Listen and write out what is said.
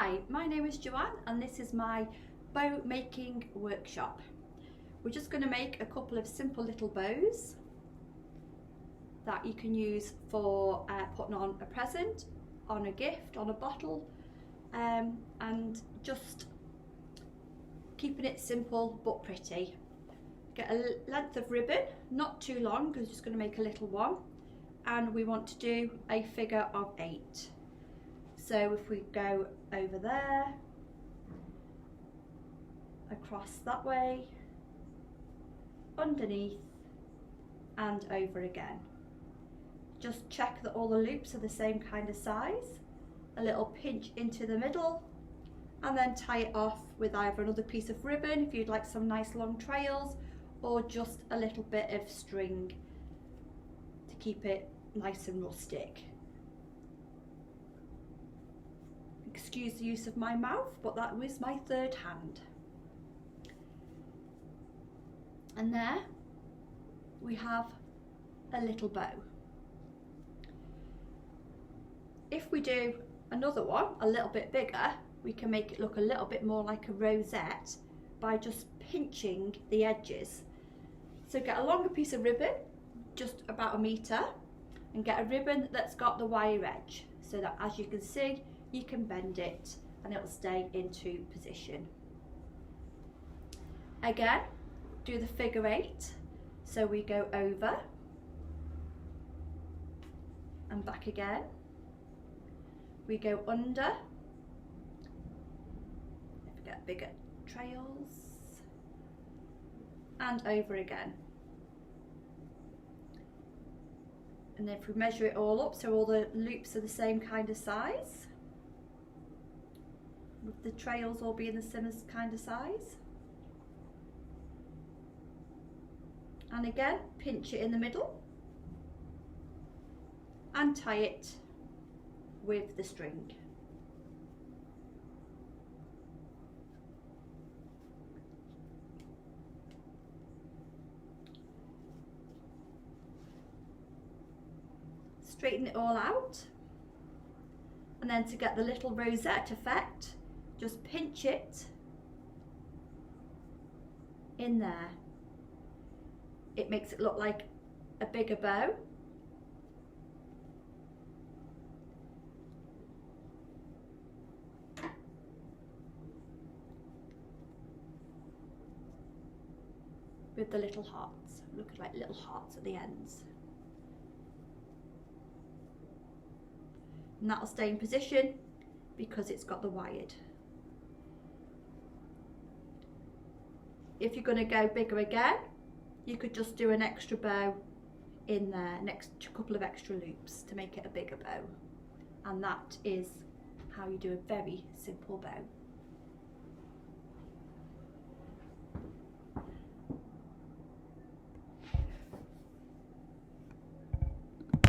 Hi, my name is Joanne and this is my bow making workshop. We're just going to make a couple of simple little bows that you can use for putting on a present, on a gift, on a bottle, and just keeping it simple but pretty. Get a length of ribbon, not too long because we're just going to make a little one, and we want to do a figure of 8. So if we go over there, across that way, underneath and over again. Just check that all the loops are the same kind of size, a little pinch into the middle, and then tie it off with either another piece of ribbon if you'd like some nice long trails, or just a little bit of string to keep it nice and rustic. Excuse the use of my mouth, but that was my third hand. And there we have a little bow. If we do another one a little bit bigger, we can make it look a little bit more like a rosette by just pinching the edges. So get a longer piece of ribbon, just about 1 meter, and get a ribbon that's got the wire edge, so that as you can see, you can bend it and it'll stay into position. Again, do the figure 8. So we go over and back again. We go under, if we get bigger trails, and over again. And if we measure it all up so all the loops are the same kind of size, with the trails all being the same kind of size. And again, pinch it in the middle and tie it with the string. Straighten it all out, and then to get the little rosette effect, just pinch it in there. It makes it look like a bigger bow. With the little hearts, looking like little hearts at the ends. And that'll stay in position because it's got the wired. If you're going to go bigger again, you could just do an extra bow in there, next couple of extra loops to make it a bigger bow. And that is how you do a very simple bow.